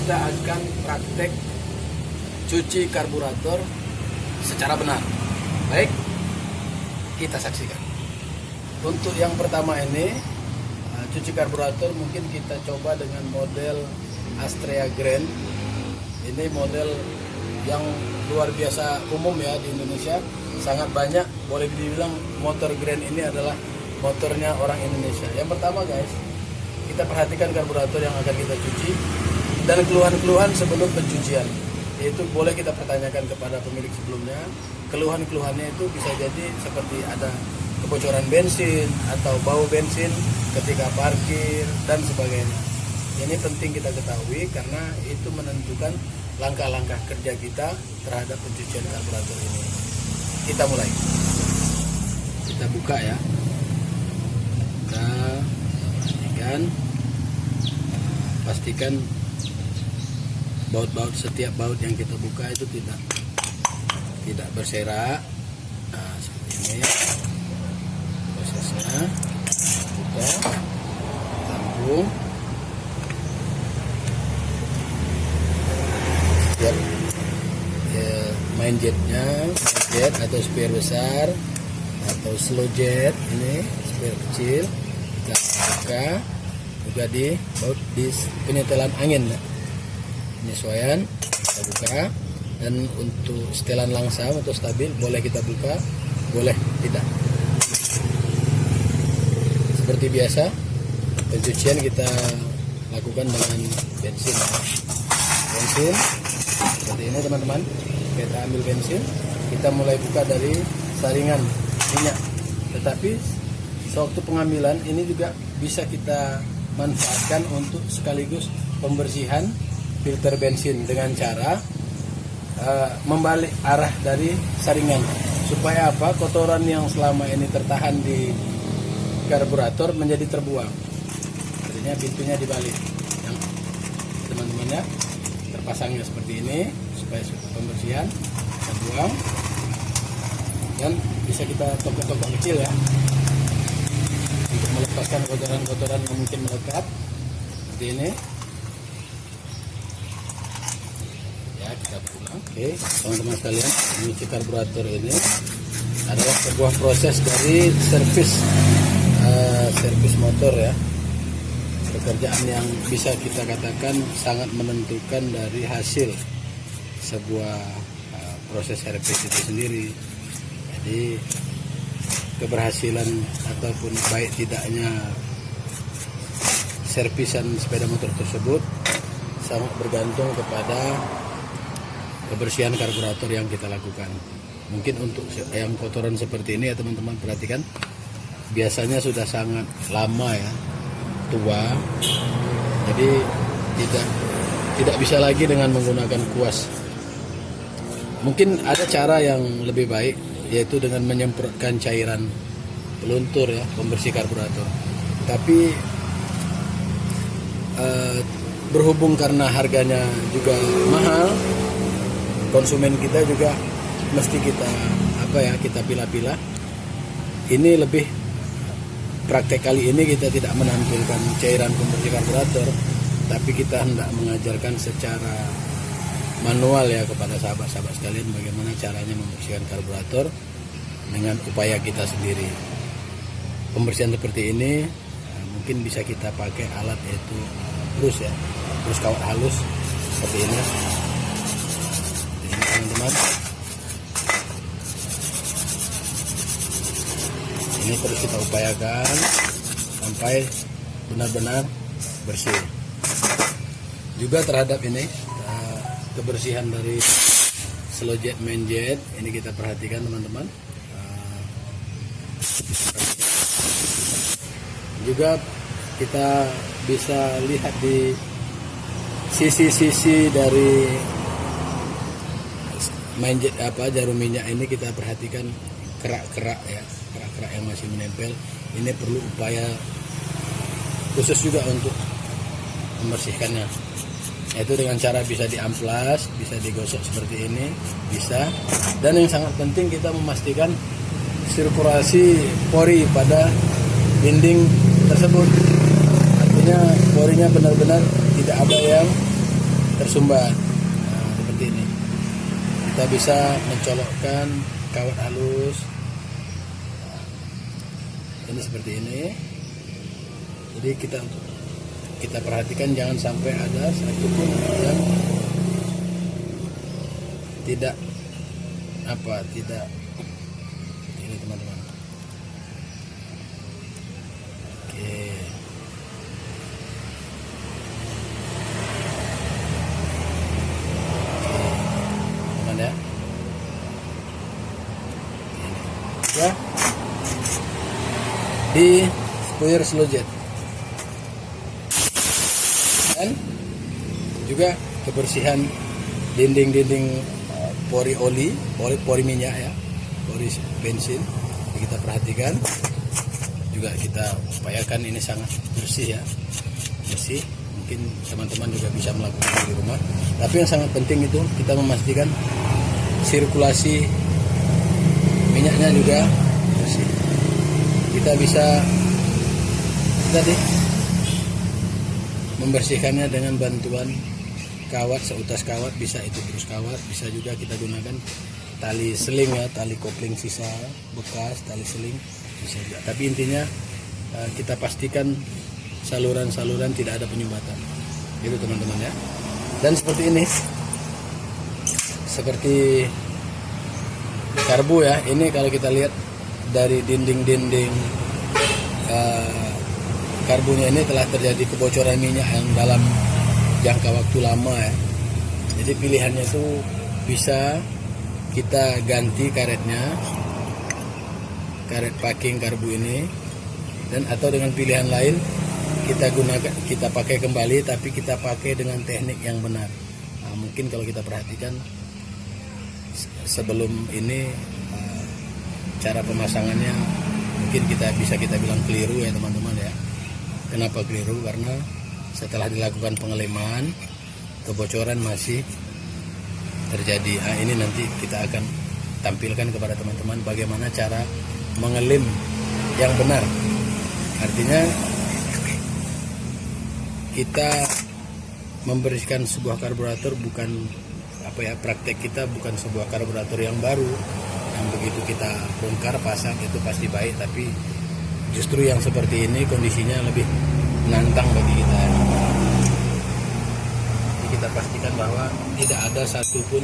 kita akan praktek cuci karburator secara benar. Baik, kita saksikan. Untuk yang pertama ini, cuci karburator mungkin kita coba dengan model Astrea Grand. Ini model yang luar biasa umum ya di Indonesia, sangat banyak. Boleh dibilang motor Grand ini adalah motornya orang Indonesia. Yang pertama guys, kita perhatikan karburator yang akan kita cuci dan keluhan-keluhan sebelum pencucian. Yaitu boleh kita pertanyakan kepada pemilik sebelumnya. Keluhan-keluhannya itu bisa jadi seperti ada kebocoran bensin atau bau bensin ketika parkir dan sebagainya. Ini penting kita ketahui karena itu menentukan langkah-langkah kerja kita terhadap pencucian karburator ini. Kita mulai. Kita buka ya. Kita perhatikan. Pastikan baut-baut, setiap baut yang kita buka itu tidak berserak. Nah, seperti ini prosesnya. Buka, tampung. Setiap main jetnya, jet atau spare besar atau slow jet, ini spare kecil kita buka. Juga di baut di penyetelan angin ya. Penyesuaian kita buka, dan untuk setelan langsam atau stabil boleh kita buka, boleh tidak. Seperti biasa pencucian kita lakukan dengan bensin. Bensin seperti ini teman-teman. Kita ambil bensin, kita mulai buka dari saringan minyak. Tetapi sewaktu pengambilan ini juga bisa kita manfaatkan untuk sekaligus pembersihan filter bensin dengan cara membalik arah dari saringan, supaya apa, kotoran yang selama ini tertahan di karburator menjadi terbuang. Artinya pintunya dibalik, yang teman-teman ya, terpasangnya seperti ini supaya pembersihan terbuang, dan bisa kita tokok-tokok kecil ya untuk melepaskan kotoran-kotoran yang mungkin melekat seperti ini ya. Kita pulang. Oke teman-teman sekalian, mencuci karburator ini adalah sebuah proses dari servis motor ya, pekerjaan yang bisa kita katakan sangat menentukan dari hasil sebuah proses servis itu sendiri. Jadi keberhasilan ataupun baik tidaknya servisan sepeda motor tersebut sangat bergantung kepada kebersihan karburator yang kita lakukan. Mungkin untuk yang kotoran seperti ini ya teman-teman, perhatikan biasanya sudah sangat lama ya, tua. Jadi tidak bisa lagi dengan menggunakan kuas. Mungkin ada cara yang lebih baik, yaitu dengan menyemprotkan cairan peluntur ya, pembersih karburator. Tapi berhubung karena harganya juga mahal, konsumen kita juga mesti kita pilah-pilah. Ini lebih praktek kali ini kita tidak menampilkan cairan pembersih karburator, tapi kita hendak mengajarkan secara manual ya kepada sahabat-sahabat sekalian bagaimana caranya membersihkan karburator dengan upaya kita sendiri. Pembersihan seperti ini mungkin bisa kita pakai alat yaitu brus ya, brus kawat halus seperti ini. Ini teman-teman, ini terus kita upayakan sampai benar-benar bersih. Juga terhadap ini kebersihan dari slow jet, main jet, ini kita perhatikan teman-teman. Juga kita bisa lihat di sisi-sisi dari main jet jarum minyak ini, kita perhatikan kerak-kerak ya, kerak-kerak yang masih menempel. Ini perlu upaya khusus juga untuk membersihkannya. Itu dengan cara bisa diamplas, bisa digosok seperti ini, bisa. Dan yang sangat penting kita memastikan sirkulasi pori pada dinding tersebut. Artinya porinya benar-benar tidak ada yang tersumbat. Nah, seperti ini. Kita bisa mencolokkan kawat halus. Nah, ini seperti ini. Jadi kita perhatikan jangan sampai ada satupun yang tidak ini teman-teman. Oke. Teman ya. Ya. Di spuyer slow jet. Dan juga kebersihan dinding-dinding pori oli, pori minyak ya, pori bensin. Jadi kita perhatikan, juga kita upayakan ini sangat bersih ya, bersih. Mungkin teman-teman juga bisa melakukan di rumah. Tapi yang sangat penting itu kita memastikan sirkulasi minyaknya juga bersih. Kita bisa tadi membersihkannya dengan bantuan kawat, seutas kawat, bisa itu terus kawat, bisa juga kita gunakan tali seling ya, tali kopling sisa bekas, tali seling bisa juga. Tapi intinya kita pastikan saluran-saluran tidak ada penyumbatan, gitu teman-teman ya. Dan seperti ini, seperti karbu ya, ini kalau kita lihat dari dinding-dinding karbunya ini telah terjadi kebocoran minyak yang dalam jangka waktu lama ya. Jadi pilihannya itu bisa kita ganti karetnya, karet packing karbu ini, dan atau dengan pilihan lain kita pakai kembali, tapi kita pakai dengan teknik yang benar. Nah, mungkin kalau kita perhatikan sebelum ini cara pemasangannya mungkin kita bilang keliru ya teman-teman ya. Kenapa keliru? Karena setelah dilakukan pengeleman, kebocoran masih terjadi. Nah, ini nanti kita akan tampilkan kepada teman-teman bagaimana cara mengelem yang benar. Artinya kita membersihkan sebuah karburator bukan praktek kita bukan sebuah karburator yang baru yang begitu kita bongkar pasang itu pasti baik, tapi justru yang seperti ini kondisinya lebih menantang bagi kita. Jadi kita pastikan bahwa tidak ada satupun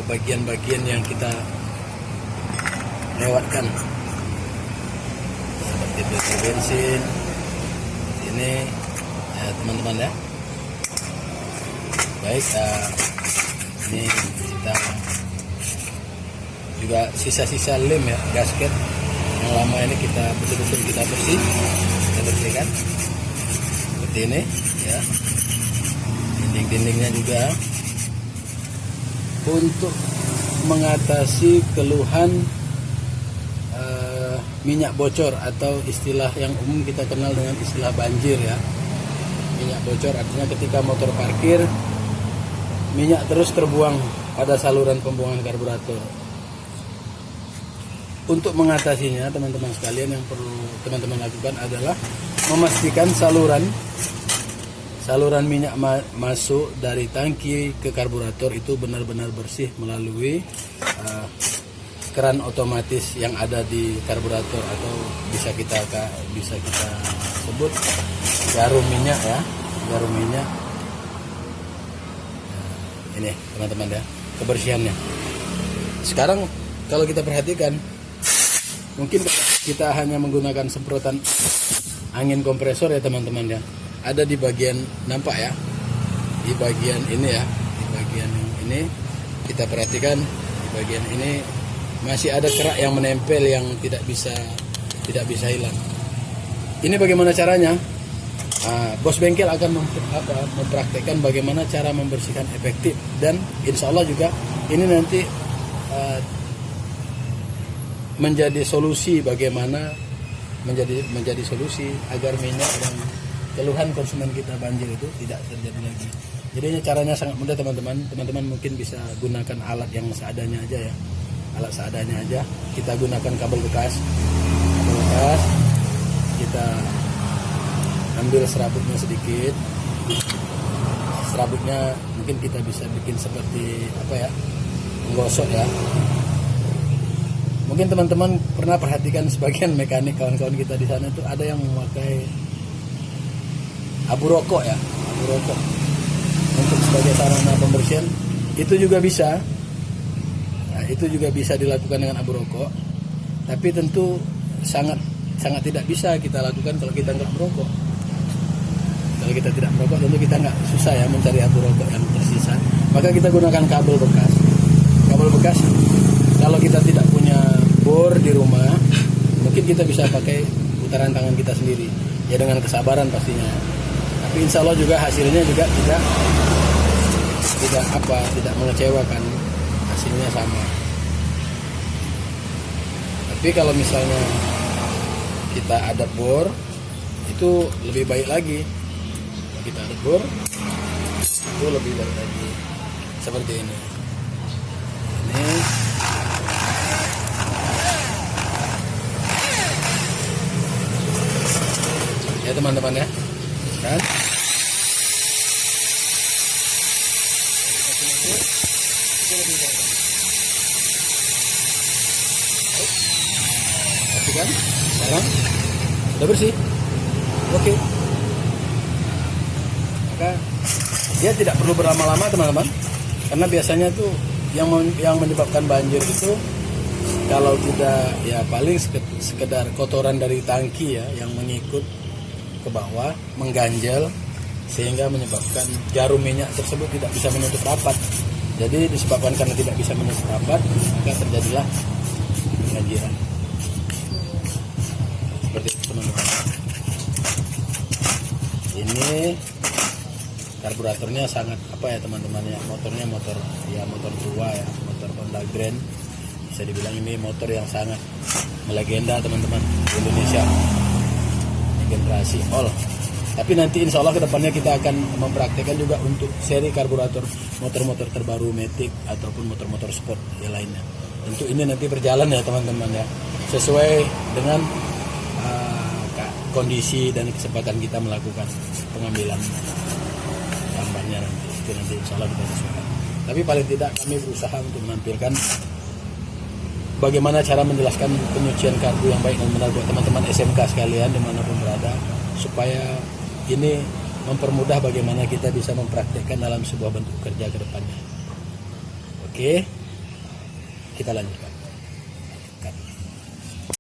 bagian-bagian yang kita lewatkan, seperti filter bensin ini ya, teman-teman ya. Baik, ini kita juga sisa-sisa lem ya, gasket yang lama ini kita betul-betul kita bersihkan seperti ini ya. Dinding-dindingnya juga untuk mengatasi keluhan minyak bocor atau istilah yang umum kita kenal dengan istilah banjir ya. Minyak bocor artinya ketika motor parkir minyak terus terbuang pada saluran pembuangan karburator. Untuk mengatasinya teman-teman sekalian, yang perlu teman-teman lakukan adalah memastikan saluran minyak masuk dari tangki ke karburator itu benar-benar bersih melalui keran otomatis yang ada di karburator, atau bisa kita sebut jarum minyak ya, jarum minyak. Ini teman-teman ya, kebersihannya. Sekarang kalau kita perhatikan, mungkin kita hanya menggunakan semprotan angin kompresor ya teman-teman ya. Ada di bagian, nampak ya, di bagian ini ya, di bagian ini kita perhatikan, di bagian ini masih ada kerak yang menempel yang tidak bisa hilang. Ini bagaimana caranya? Bos bengkel akan mempraktekkan bagaimana cara membersihkan efektif, dan insya Allah juga ini nanti menjadi solusi bagaimana menjadi solusi agar minyak dan keluhan konsumen kita banjir itu tidak terjadi lagi. Jadi caranya sangat mudah teman-teman. Teman-teman mungkin bisa gunakan alat yang seadanya aja ya. Alat seadanya aja. Kita gunakan kabel bekas. Kita ambil serabutnya sedikit. serabutnya mungkin kita bisa bikin seperti apa ya, menggosok ya. Mungkin teman-teman pernah perhatikan sebagian mekanik kawan-kawan kita di sana itu ada yang memakai abu rokok ya, abu rokok untuk sebagai sarana pembersihan. Itu juga bisa. Nah, itu juga bisa dilakukan dengan abu rokok. Tapi tentu sangat tidak bisa kita lakukan kalau kita nggak merokok. Kalau kita tidak merokok tentu kita nggak susah ya mencari abu rokok yang tersisa. Maka kita gunakan kabel bekas. Kabel bekas kalau kita tidak punya bor di rumah, mungkin kita bisa pakai putaran tangan kita sendiri. Ya dengan kesabaran pastinya. Tapi insya Allah juga hasilnya juga tidak mengecewakan, hasilnya sama. Tapi kalau misalnya kita ada bor, itu lebih baik lagi. Kalau kita ada bor, itu lebih baik lagi. Seperti ini. Ini ya teman-teman ya, kan? Kan? Sekarang sudah bersih. Oke. Maka dia tidak perlu berlama-lama teman-teman, karena biasanya tuh yang menyebabkan banjir itu kalau tidak ya paling sekedar kotoran dari tangki ya yang mengikut ke bawah, mengganjal sehingga menyebabkan jarum minyak tersebut tidak bisa menutup rapat. Jadi disebabkan karena tidak bisa menutup rapat, maka terjadilah banjiran. Seperti itu teman-teman. Ini karburatornya sangat apa ya teman-teman ya, motornya motor tua ya, motor Honda Grand. Bisa dibilang ini motor yang sangat melegenda teman-teman di Indonesia. Ini generasi all. Tapi nanti insya Allah kedepannya kita akan mempraktekkan juga untuk seri karburator motor-motor terbaru Matic ataupun motor-motor sport yang lainnya. Tentu ini nanti berjalan ya teman-teman ya, sesuai dengan kondisi dan kesempatan kita melakukan pengambilan gambarnya nanti. Itu nanti insya Allah kita sesuaikan. Tapi paling tidak kami berusaha untuk menampilkan bagaimana cara menjelaskan penyucian karbu yang baik dan benar buat teman-teman SMK sekalian dimanapun berada, supaya ini mempermudah bagaimana kita bisa mempraktekkan dalam sebuah bentuk kerja ke depannya. Oke, kita lanjutkan.